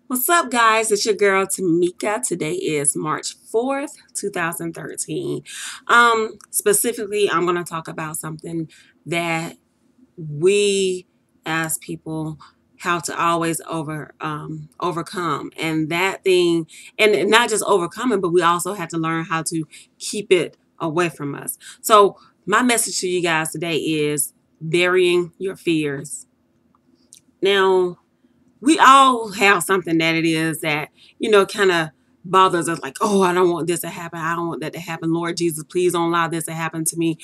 What's up, guys? It's your girl Tamika. Today is March 4th, 2013. Specifically, I'm going to talk about something that we as people have to always overcome. And that thing, and not just overcoming, but we also have to learn how to keep it away from us. So, my message to you guys today is burying your fears. Now, we all have something that it is that, kind of bothers us like, oh, I don't want this to happen. I don't want that to happen. Lord Jesus, please don't allow this to happen to me.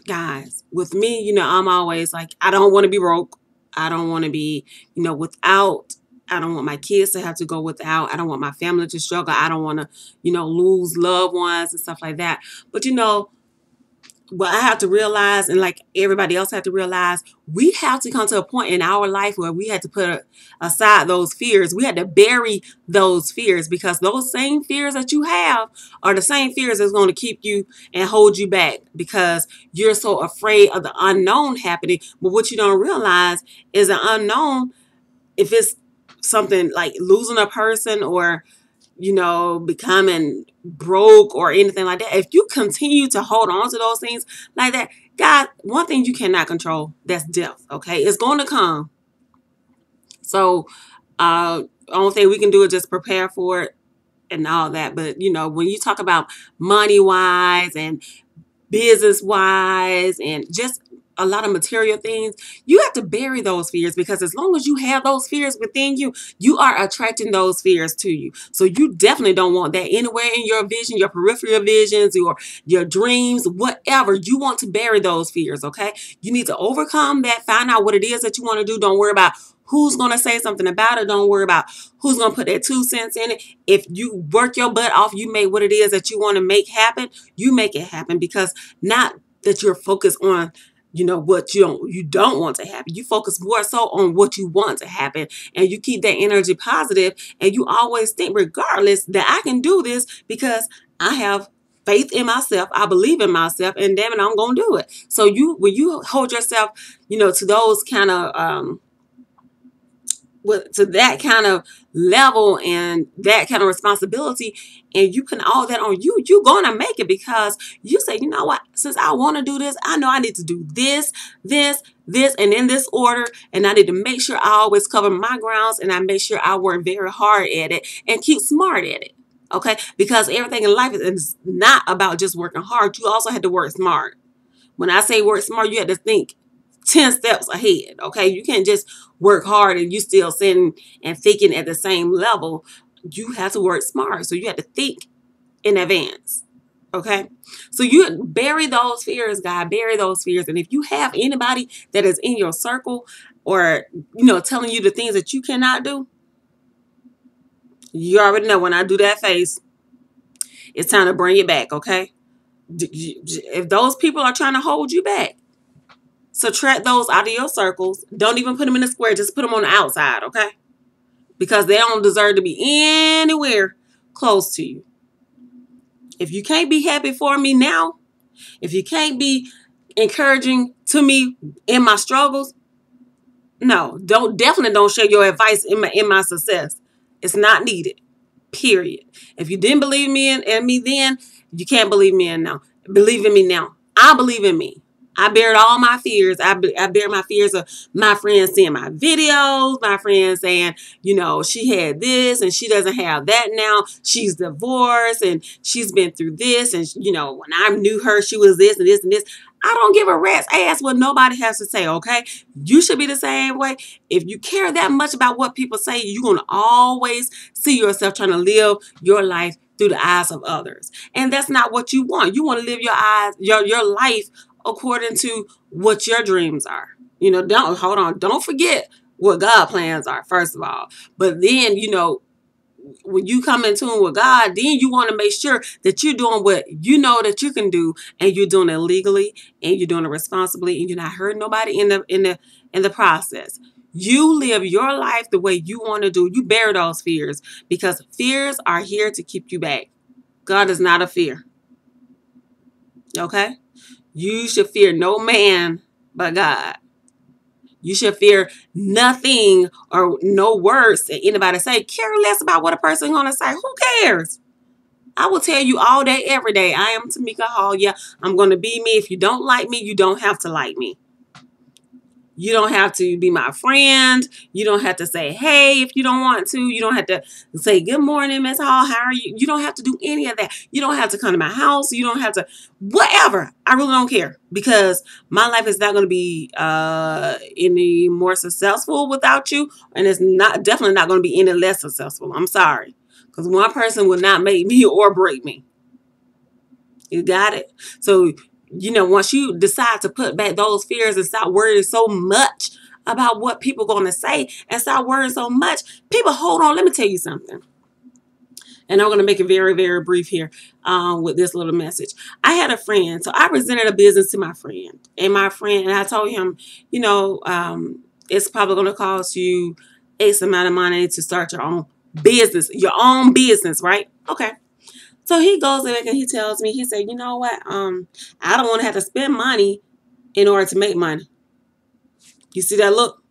Guys, with me, I'm always like, I don't want to be broke. I don't want to be, without. I don't want my kids to have to go without. I don't want my family to struggle. I don't want to, lose loved ones and stuff like that. But, what I have to realize, and like everybody else have to realize, we have to come to a point in our life where we had to put aside those fears. We had to bury those fears, because those same fears that you have are the same fears that's going to keep you and hold you back, because you're so afraid of the unknown happening. But what you don't realize is the unknown, if it's something like losing a person or becoming broke or anything like that, if you continue to hold on to those things like that, God, one thing you cannot control, that's death. Okay, it's going to come. So, only thing we can do is just prepare for it and all that. But when you talk about money wise and business wise and just a lot of material things, you have to bury those fears, because as long as you have those fears within you, you are attracting those fears to you. So you definitely don't want that anywhere in your vision, your peripheral visions, your dreams, whatever. You want to bury those fears, okay? You need to overcome that, find out what it is that you want to do. Don't worry about who's going to say something about it. Don't worry about who's going to put their 2 cents in it. If you work your butt off, you make what it is that you want to make happen, you make it happen. Because not that you're focused on, what you don't want to happen. You focus more so on what you want to happen, and you keep that energy positive, and you always think, regardless, that I can do this because I have faith in myself. I believe in myself, and damn it, I'm going to do it. So when you hold yourself, to those kind of, to that kind of level and that kind of responsibility, and you can all that on you, you're going to make it, because you say, you know what, since I want to do this, I know I need to do this, and in this order, and I need to make sure I always cover my grounds, and I make sure I work very hard at it and keep smart at it. Okay, because everything in life is not about just working hard. You also have to work smart. When I say work smart, you have to think 10 steps ahead. Okay, you can't just work hard and you still sitting and thinking at the same level. You have to work smart, so you have to think in advance. Okay, so you bury those fears, God, bury those fears. And if you have anybody that is in your circle, or telling you the things that you cannot do, you already know when I do that face, it's time to bring it back. Okay, if those people are trying to hold you back, subtract those out of your circles. Don't even put them in the square. Just put them on the outside, okay? Because they don't deserve to be anywhere close to you. If you can't be happy for me now, if you can't be encouraging to me in my struggles, no, definitely don't share your advice in my success. It's not needed. Period. If you didn't believe in me then, you can't believe me in now. Believe in me now. I believe in me. I buried all my fears. I buried my fears of my friends seeing my videos, my friends saying, she had this and she doesn't have that now. She's divorced and she's been through this. And, when I knew her, she was this and this and this. I don't give a rat's ass what nobody has to say, okay? You should be the same way. If you care that much about what people say, you're going to always see yourself trying to live your life through the eyes of others. And that's not what you want. You want to live your life according to what your dreams are. Don't forget what God plans are, first of all. But then, when you come in tune with God, then you want to make sure that you're doing what you know that you can do, and you're doing it legally, and you're doing it responsibly, and you're not hurting nobody in the process. You live your life the way you want to do. You bear those fears, because fears are here to keep you back. God is not a fear. Okay? You should fear no man but God. You should fear nothing or no words that anybody say. Care less about what a person gonna say. Who cares? I will tell you all day, every day. I am Tamika Hall. Yeah, I'm gonna be me. If you don't like me, you don't have to like me. You don't have to be my friend. You don't have to say, hey, if you don't want to. You don't have to say, good morning, Miss Hall. How are you? You don't have to do any of that. You don't have to come to my house. You don't have to, whatever. I really don't care, because my life is not going to be any more successful without you. And it's not definitely not going to be any less successful. I'm sorry. Because one person will not make me or break me. You got it? So, once you decide to put back those fears and stop worrying so much about what people are going to say and stop worrying so much, people, hold on, let me tell you something. And I'm going to make it very, very brief here with this little message. I had a friend. So I presented a business to my friend. And I told him, it's probably going to cost you X amount of money to start your own business, right? Okay. So he goes back and he tells me, he said, you know what? I don't want to have to spend money in order to make money. You see that look?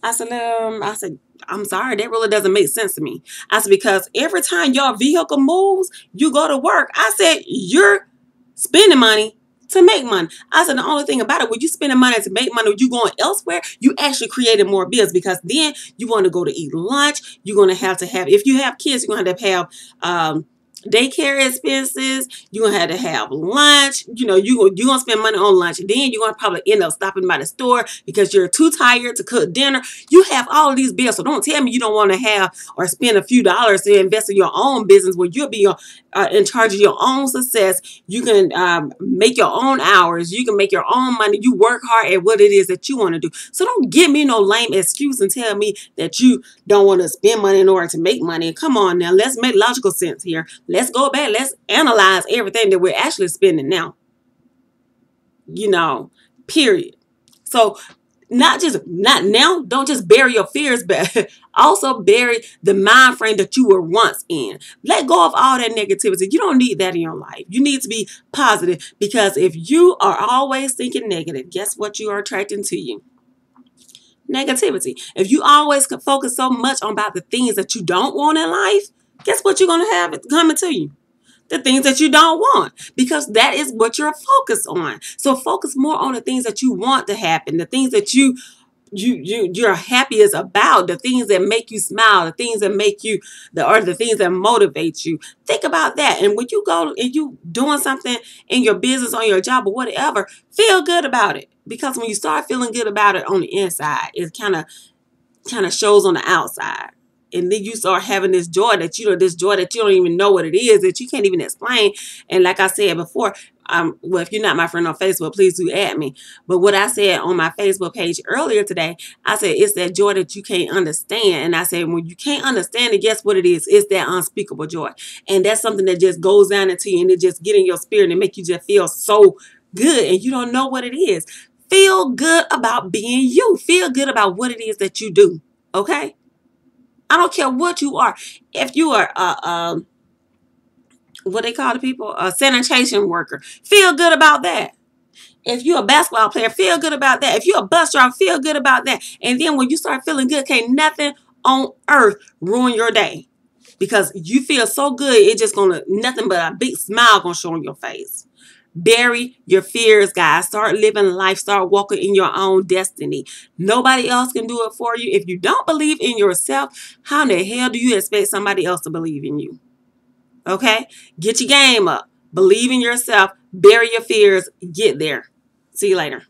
I said, I'm sorry, that really doesn't make sense to me. I said, because every time your vehicle moves, you go to work. I said, you're spending money to make money. I said, the only thing about it, when you spending money to make money, when you going elsewhere, you actually created more bills, because then you want to go to eat lunch. You're going to have, if you have kids, you're going to have daycare expenses. You're going to have lunch. You're going to spend money on lunch. And then you're going to probably end up stopping by the store because you're too tired to cook dinner. You have all of these bills. So don't tell me you don't want to have or spend a few dollars to invest in your own business where you'll be in charge of your own success. You can make your own hours. You can make your own money. You work hard at what it is that you want to do. So don't give me no lame excuse and tell me that you don't want to spend money in order to make money. Come on now. Let's make logical sense here. Let's go back. Let's analyze everything that we're actually spending now. Period. So not now, don't just bury your fears, but also bury the mind frame that you were once in. Let go of all that negativity. You don't need that in your life. You need to be positive, because if you are always thinking negative, guess what you are attracting to you? Negativity. If you always focus so much on about the things that you don't want in life, guess what you're going to have coming to you? The things that you don't want, because that is what you're focused on. So focus more on the things that you want to happen, the things that you're happiest about, the things that make you smile, the things that make you, the things that motivate you. Think about that. And when you go and you doing something in your business, on your job, or whatever, feel good about it. Because when you start feeling good about it on the inside, it kind of shows on the outside. And then you start having this joy that you don't even know what it is, that you can't even explain. And like I said before, well, if you're not my friend on Facebook, please do add me. But what I said on my Facebook page earlier today, I said, it's that joy that you can't understand. And I said, when you can't understand it, guess what it is? It's that unspeakable joy. And that's something that just goes down into you, and it just get in your spirit and make you just feel so good. And you don't know what it is. Feel good about being you. Feel good about what it is that you do. Okay? I don't care what you are. If you are what they call the people, a sanitation worker, feel good about that. If you're a basketball player, feel good about that. If you're a bus driver, feel good about that. And then when you start feeling good, can't nothing on earth ruin your day, because you feel so good. It's just nothing but a big smile gonna show on your face. Bury your fears, guys. Start living life. Start walking in your own destiny. Nobody else can do it for you. If you don't believe in yourself, how in the hell do you expect somebody else to believe in you? Okay? Get your game up. Believe in yourself. Bury your fears. Get there. See you later.